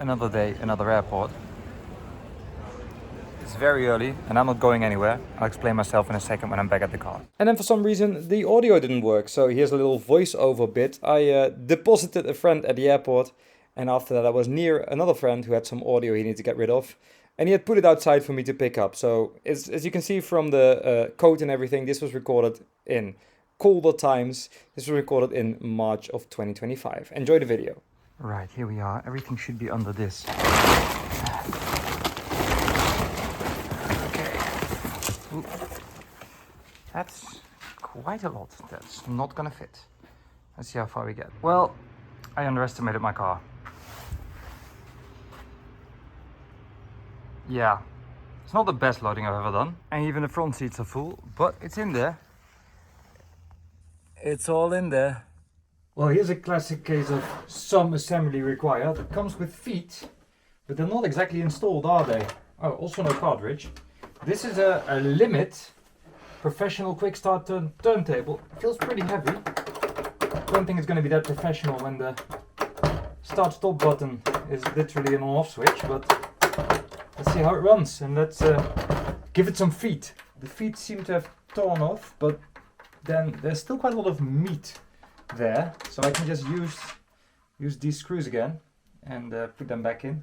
Another day, another airport. It's very early and I'm not going anywhere. I'll explain myself in a second when I'm back at the car. And then for some reason the audio didn't work, so here's a little voiceover bit. I deposited a friend at the airport, and after that I was near another friend who had some audio he needed to get rid of. And he had put it outside for me to pick up. So as you can see from the code and everything, this was recorded in colder times. This was recorded in March of 2025. Enjoy the video. Right, here we are. Everything should be under this. Okay. Ooh. That's quite a lot. That's not gonna fit. Let's see how far we get. Well, I underestimated my car. Yeah, it's not the best loading I've ever done. And even the front seats are full, but it's in there. It's all in there. Well, here's a classic case of some assembly required. It comes with feet, but they're not exactly installed, are they? Oh, also no cartridge. This is a limit professional quick start turntable. It feels pretty heavy. Don't think it's going to be that professional when the start stop button is literally an on off switch, but let's see how it runs, and let's give it some feet. The feet seem to have torn off, but then there's still quite a lot of meat there, so I can just use these screws again and put them back in.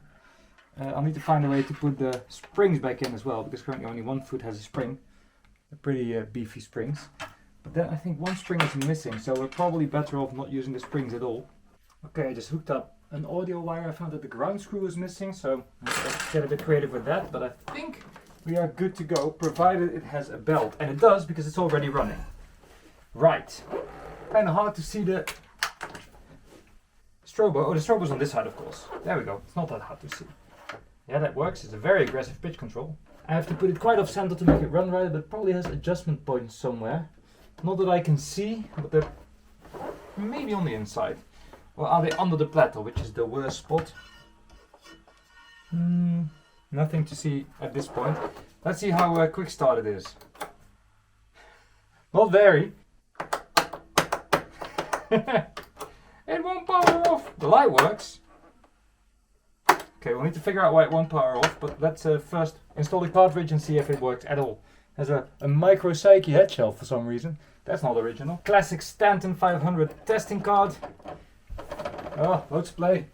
I'll need to find a way to put the springs back in as well, because currently only one foot has a spring. They're pretty beefy springs. But then I think one spring is missing, so we're probably better off not using the springs at all. Okay, I just hooked up an audio wire. I found that the ground screw is missing, so let's get a bit creative with that. But I think we are good to go, provided it has a belt. And it does, because it's already running. Right. Kind of hard to see the strobo. Oh, the strobo's on this side, of course. There we go. It's not that hard to see. Yeah, that works. It's a very aggressive pitch control. I have to put it quite off center to make it run right, but it probably has adjustment points somewhere. Not that I can see, but they're maybe on the inside. Or are they under the platter, which is the worst spot? Nothing to see at this point. Let's see how quick start it is. Not very. It won't power off. The light works. Okay, we'll need to figure out why it won't power off, but let's first install the cartridge and see if it works at all. There's a micro Psyche head shelf for some reason. That's not original. Classic Stanton 500 testing card. Oh, let's play.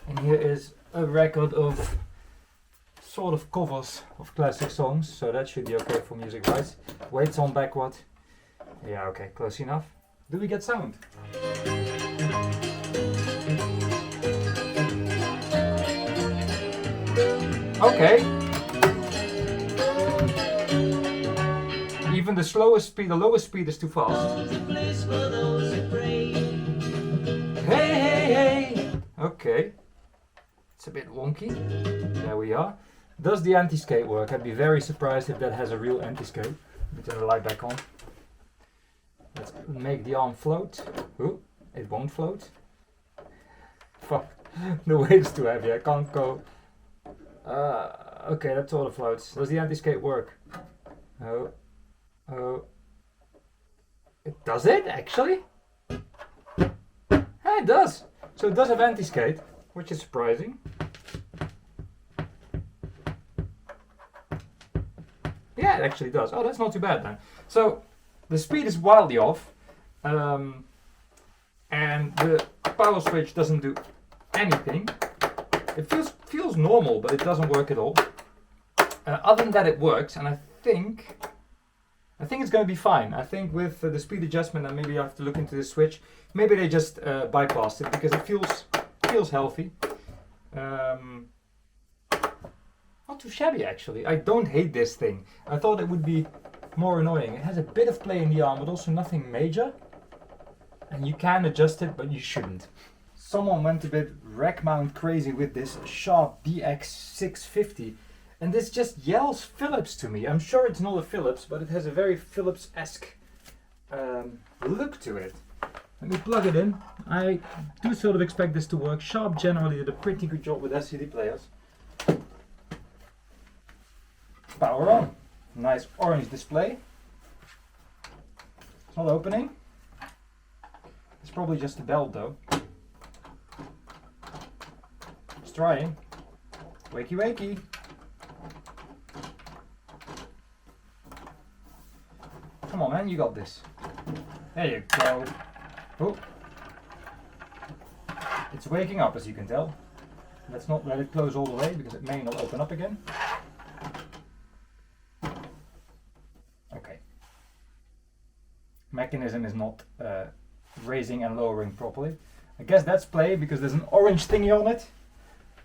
And here is a record of sort of covers of classic songs, so that should be okay for music rights. Weights on backward. Yeah, okay, close enough. Do we get sound? Okay. Even the slowest speed, the lowest speed is too fast. Hey, hey, hey! Okay. It's a bit wonky. There we are. Does the anti-skate work? I'd be very surprised if that has a real anti-skate. Let me turn the light back on. Let's make the arm float. Ooh, it won't float. Fuck. The weight's too heavy. I can't go. Okay, that sort of floats. Does the anti-skate work? Oh. Does it actually? Yeah, it does. So it does have anti-skate, which is surprising. Yeah, it actually does. Oh, that's not too bad then. So the speed is wildly off, and the power switch doesn't do anything. It feels normal, but it doesn't work at all. Other than that, it works, and I think it's going to be fine. I think with the speed adjustment, and maybe I have to look into the switch. Maybe they just bypassed it because it feels healthy. Not too shabby actually. I don't hate this thing. I thought it would be more annoying. It has a bit of play in the arm, but also nothing major. And you can adjust it, but you shouldn't. Someone went a bit rack mount crazy with this Sharp DX650. And this just yells Philips to me. I'm sure it's not a Philips, but it has a very Philips-esque look to it. Let me plug it in. I do sort of expect this to work. Sharp generally did a pretty good job with LCD players. Power on. Nice orange display. It's not opening. It's probably just a belt though. It's trying. Wakey wakey. Come on man, you got this. There you go. Oh. It's waking up as you can tell. Let's not let it close all the way because it may not open up again. Okay. Mechanism is not raising and lowering properly. I guess that's play because there's an orange thingy on it.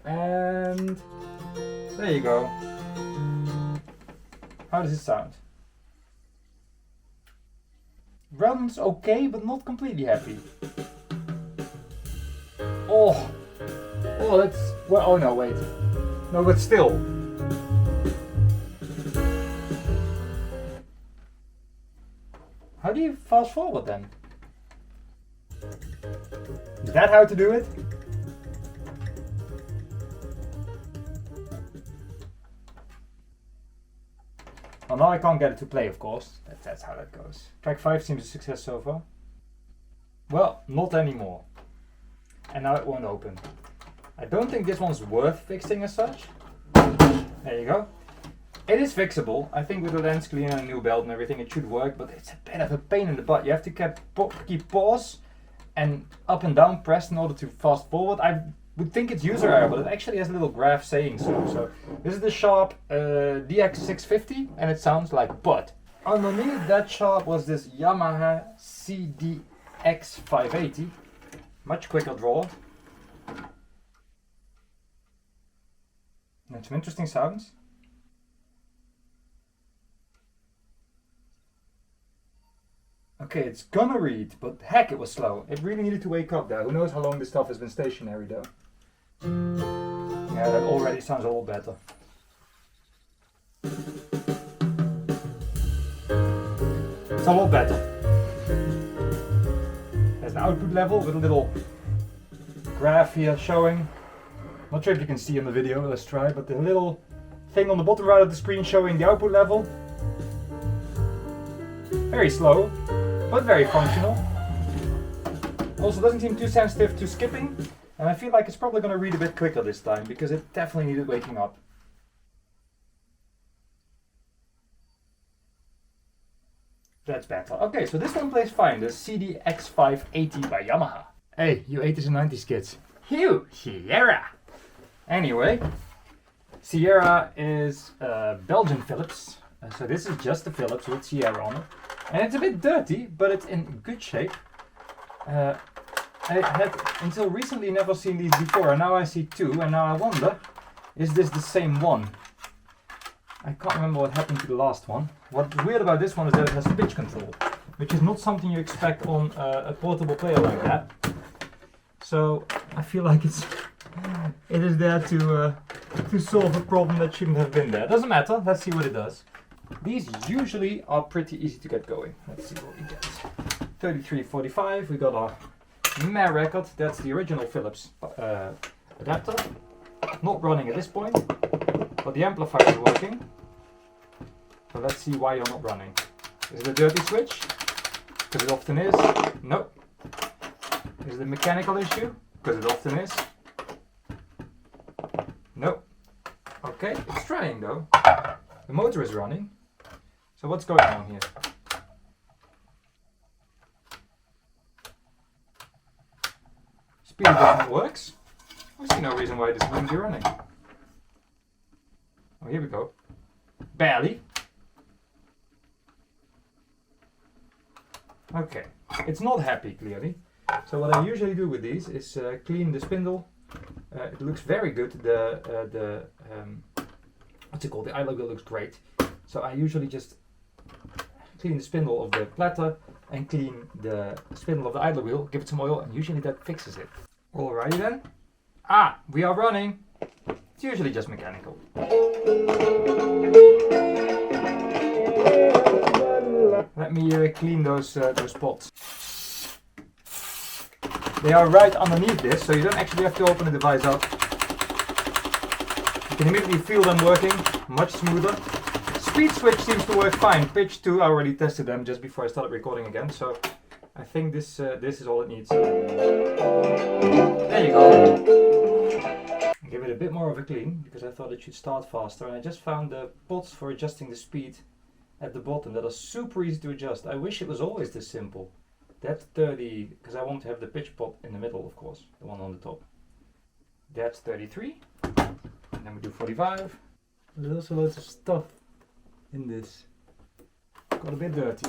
And there you go. How does it sound? Runs okay, but not completely happy. Oh, that's, well, oh no, wait. No, but still. How do you fast forward then? Is that how to do it? Well, now I can't get it to play, of course. That's how that goes. Track 5 seems a success so far. Well, not anymore. And now it won't open. I don't think this one's worth fixing as such. There you go. It is fixable. I think with the lens cleaner and a new belt and everything it should work, but it's a bit of a pain in the butt. You have to keep pause and up and down pressed in order to fast forward. I would think it's user error, but it actually has a little graph saying so. So this is the Sharp DX650 and it sounds like butt. Underneath that Sharp was this Yamaha CDX580. Much quicker draw. And some interesting sounds. Okay, it's gonna read, but heck, it was slow. It really needed to wake up there. Who knows how long this stuff has been stationary though. Yeah, that already sounds a lot better. It's a lot better. There's an output level with a little graph here showing. Not sure if you can see in the video, let's try, but the little thing on the bottom right of the screen showing the output level. Very slow, but very functional. Also doesn't seem too sensitive to skipping, and I feel like it's probably going to read a bit quicker this time, because it definitely needed waking up. That's better. Okay, so this one plays fine, the CDX580 by Yamaha. Hey, you 80s and 90s kids. Phew, Sierra! Anyway, Sierra is Belgian Philips. So this is just the Philips with Sierra on it. And it's a bit dirty, but it's in good shape. I had until recently never seen these before, and now I see two, and now I wonder, is this the same one? I can't remember what happened to the last one. What's weird about this one is that it has pitch control, which is not something you expect on a portable player like that. So I feel like it is there to solve a problem that shouldn't have been there. Doesn't matter, let's see what it does. These usually are pretty easy to get going. Let's see what we get. 3345, we got our Mare record. That's the original Philips adapter. Not running at this point, but the amplifier is working. So let's see why you're not running. Is it a dirty switch? Because it often is. Nope. Is it a mechanical issue? Because it often is. Nope. Okay, it's trying though. The motor is running. So what's going on here? Speed button works. I see no reason why this wouldn't be running. Oh, here we go. Barely. Okay, it's not happy clearly. So what I usually do with these is clean the spindle. It looks very good. What's it called? The idler wheel looks great. So I usually just clean the spindle of the platter and clean the spindle of the idler wheel, give it some oil, and usually that fixes it. Alrighty then. Ah, we are running. It's usually just mechanical. Let me clean those spots. They are right underneath this, so you don't actually have to open the device up. You can immediately feel them working, much smoother. Speed switch seems to work fine. Pitch 2, I already tested them just before I started recording again, so I think this is all it needs. There you go. Give it a bit more of a clean because I thought it should start faster, and I just found the pots for adjusting the speed at the bottom that are super easy to adjust. I wish it was always this simple. That's 30, because I want to have the pitch pot in the middle, of course, the one on the top. That's 33, and then we do 45. There's also loads of stuff in this. Got a bit dirty.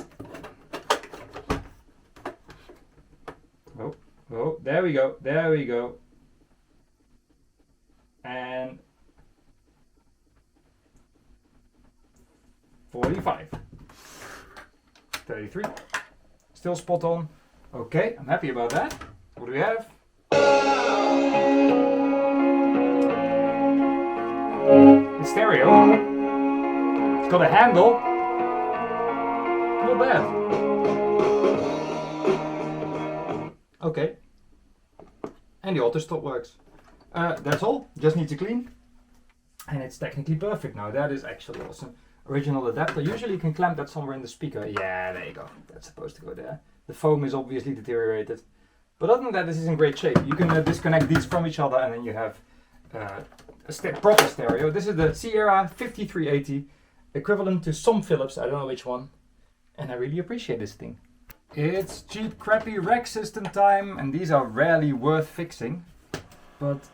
Oh, oh, there we go, there we go. And 45. 33. Still spot on. Okay, I'm happy about that. What do we have? The stereo. It's got a handle. Not bad. Okay. And the auto stop works. That's all. Just need to clean. And it's technically perfect now. That is actually awesome. Original adapter. Usually you can clamp that somewhere in the speaker. Yeah, there you go. That's supposed to go there. The foam is obviously deteriorated. But other than that, this is in great shape. You can disconnect these from each other, and then you have a proper stereo. This is the Sierra 5380, equivalent to some Philips. I don't know which one. And I really appreciate this thing. It's cheap, crappy rack system time, and these are rarely worth fixing. But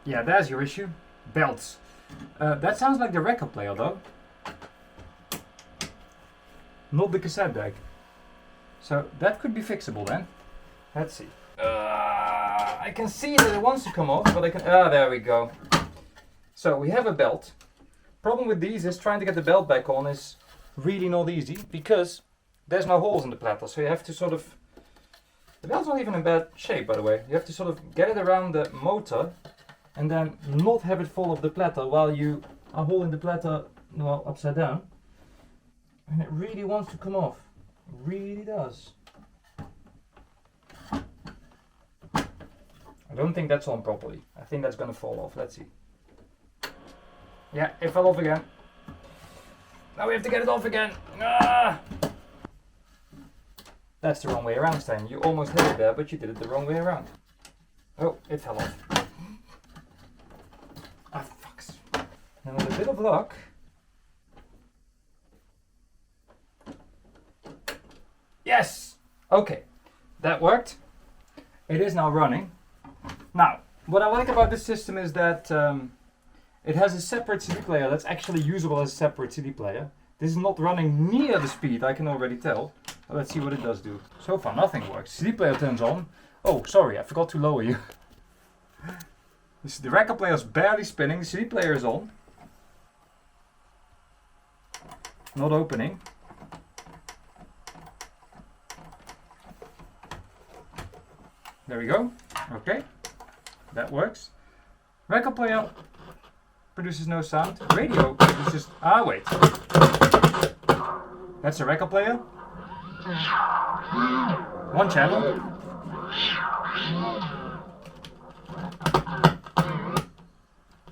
yeah, there's your issue. Belts. That sounds like the record player though. Not the cassette deck. So that could be fixable then. Let's see. I can see that it wants to come off, but I can... there we go. So we have a belt. Problem with these is trying to get the belt back on is really not easy because there's no holes in the platter. So you have to sort of... The belt's not even in bad shape, by the way. You have to sort of get it around the motor and then not have it fall off the platter while you are holding the platter, well, upside down. And it really wants to come off. It really does. I don't think that's on properly. I think that's gonna fall off. Let's see. Yeah, it fell off again. Now we have to get it off again. Ah! That's the wrong way around, Stijn. You almost hit it there, but you did it the wrong way around. Oh, it fell off. Ah, fucks. And with a bit of luck... Yes! Okay, that worked. It is now running. Now, what I like about this system is that it has a separate CD player that's actually usable as a separate CD player. This is not running near the speed, I can already tell. But let's see what it does do. So far nothing works. CD player turns on. Oh, sorry, I forgot to lower you. The record player is barely spinning, the CD player is on. Not opening. There we go. Okay, that works. Record player produces no sound. Radio produces... Ah, wait. That's a record player. One channel.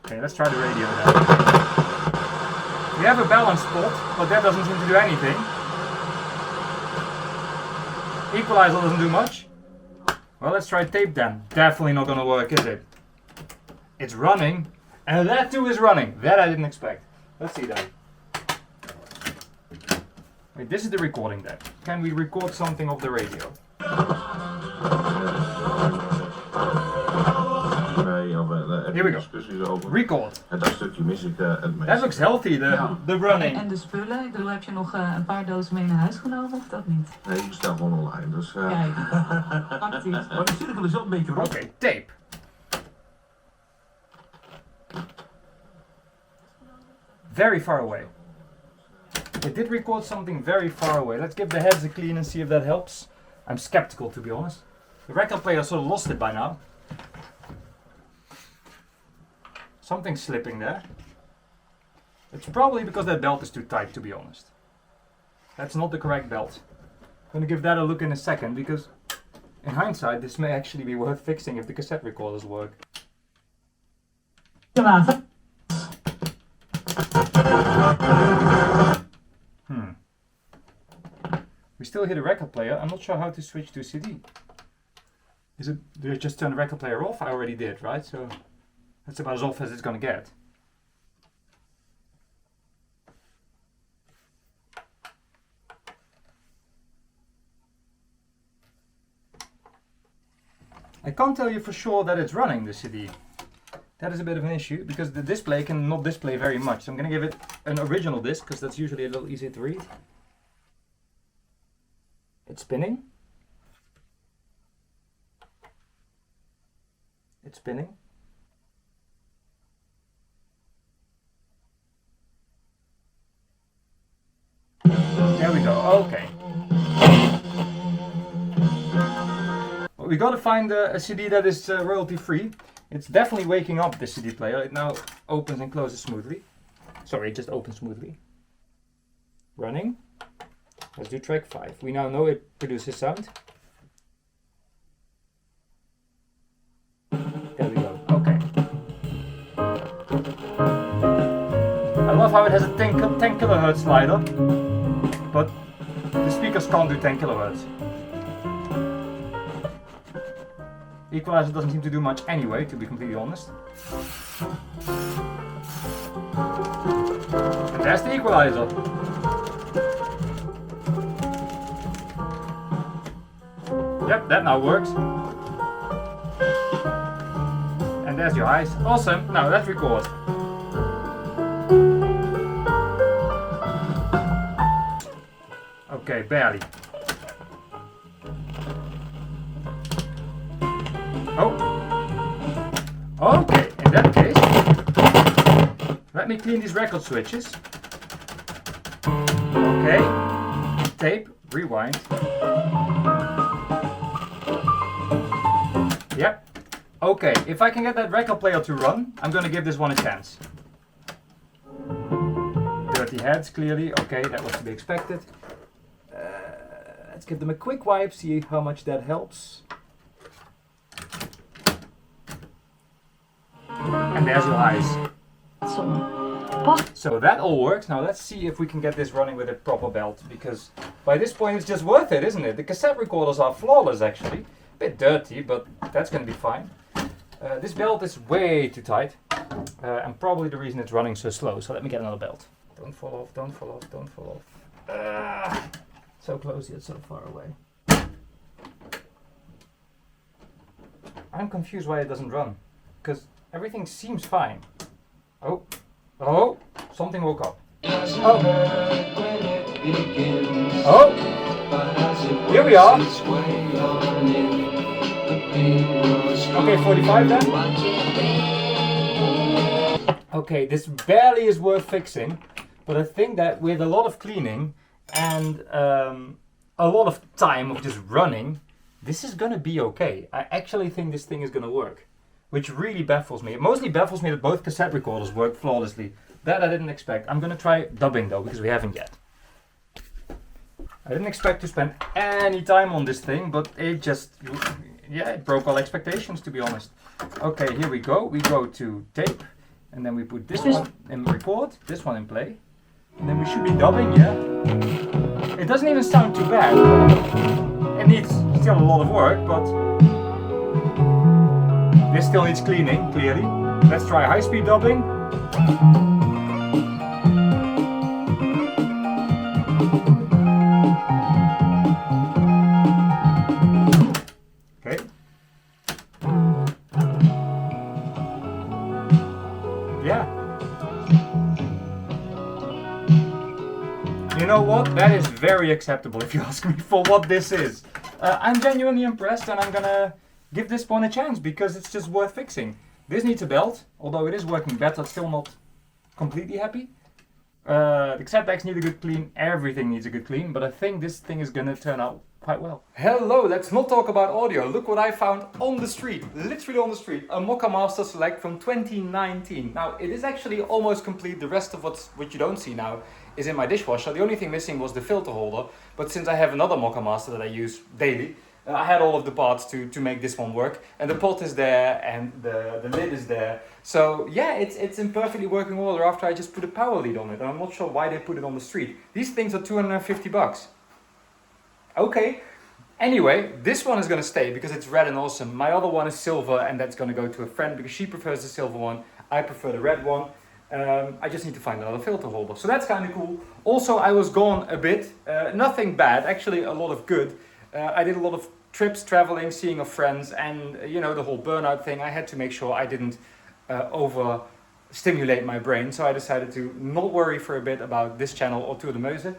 Okay, let's try the radio then. We have a balance spot, but that doesn't seem to do anything. Equalizer doesn't do much. Well, let's try tape then. Definitely not gonna work, is it? It's running, and that too is running. That I didn't expect. Let's see then. Wait, this is the recording deck. Can we record something off the radio? Here we go. Record. That looks healthy, the running. En de spullen, ik bedoel, heb je nog een paar dozen mee naar huis genomen of dat niet? Nee, ik bestel gewoon online, dus... Kijk, praktisch. Maar de cirkel is ook een beetje rond. Okay, tape. Very far away. It did record something very far away. Let's give the heads a clean and see if that helps. I'm skeptical, to be honest. The record player sort of lost it by now. Something's slipping there. It's probably because that belt is too tight, to be honest. That's not the correct belt. I'm going to give that a look in a second, because in hindsight this may actually be worth fixing if the cassette recorders work. We still hear the record player. I'm not sure how to switch to CD. Do I just turn the record player off? I already did, right? So That's about as off as it's gonna get. I can't tell you for sure that it's running the CD. That is a bit of an issue because the display can not display very much. So I'm going to give it an original disc because that's usually a little easier to read. It's spinning. It's spinning. There we go. Okay. Well, we got to find a CD that is royalty free. It's definitely waking up the CD player. It now opens and closes smoothly. Sorry, it just opens smoothly. Running. Let's do track 5. We now know it produces sound. There we go. Okay. I love how it has a 10 kilohertz slider, but the speakers can't do 10 kilohertz. Equalizer doesn't seem to do much anyway, to be completely honest. And there's the equalizer. Yep, that now works. And there's your highs. Awesome. Now let's record. Okay, barely. Oh. Okay, in that case, let me clean these record switches. Okay. Tape, rewind. Yep. Okay, if I can get that record player to run, I'm gonna give this one a chance. Dirty heads, clearly. Okay, that was to be expected. Let's give them a quick wipe, see how much that helps. And there's your eyes. So that all works. Now let's see if we can get this running with a proper belt, because by this point it's just worth it, isn't it? The cassette recorders are flawless actually. A bit dirty, but that's going to be fine. This belt is way too tight, and probably the reason it's running so slow. So let me get another belt. Don't fall off, don't fall off, don't fall off. So close yet so far away. I'm confused why it doesn't run, because everything seems fine. Oh, oh, something woke up. Oh, oh, here we are. Okay, 45 then. Okay, this barely is worth fixing, but I think that with a lot of cleaning and a lot of time of just running, this is gonna be okay. I actually think this thing is gonna work, which really baffles me. It mostly baffles me that both cassette recorders work flawlessly. That I didn't expect. I'm gonna try dubbing though, because we haven't yet. I didn't expect to spend any time on this thing, but it just, yeah, it broke all expectations, to be honest. Okay, here we go. We go to tape, and then we put this one in record, this one in play, and then we should be dubbing, yeah? It doesn't even sound too bad. It needs still a lot of work, but this still needs cleaning, clearly. Let's try high-speed dubbing. Okay. Yeah. You know what? That is very acceptable if you ask me for what this is. I'm genuinely impressed, and I'm gonna give this one a chance because it's just worth fixing. This needs a belt, although it is working better, still not completely happy. The cassette decks need a good clean, everything needs a good clean, but I think this thing is gonna turn out quite well. Hello, let's not talk about audio. Look what I found on the street, literally on the street. A Mokka Master Select from 2019. Now, it is actually almost complete. The rest of what you don't see now is in my dishwasher. The only thing missing was the filter holder, but since I have another Mokka Master that I use daily, I had all of the parts to make this one work, and the pot is there, and the lid is there. So yeah, it's in perfectly working order after I just put a power lead on it, and I'm not sure why they put it on the street. These things are 250 bucks. Okay, Anyway, this one is going to stay because it's red and awesome. My other one is silver, and that's going to go to a friend because she prefers the silver one. I prefer the red one. I just need to find another filter holder. So that's kind of cool. Also, I was gone a bit. Nothing bad, actually a lot of good. I did a lot of trips, traveling, seeing of friends, and you know, the whole burnout thing. I had to make sure I didn't overstimulate my brain. So I decided to not worry for a bit about this channel or Tour de Meuse.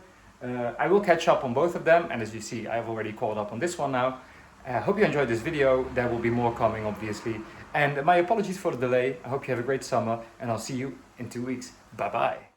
I will catch up on both of them, and as you see, I've already caught up on this one now. I hope you enjoyed this video. There will be more coming, obviously. And my apologies for the delay. I hope you have a great summer, and I'll see you in 2 weeks. Bye bye.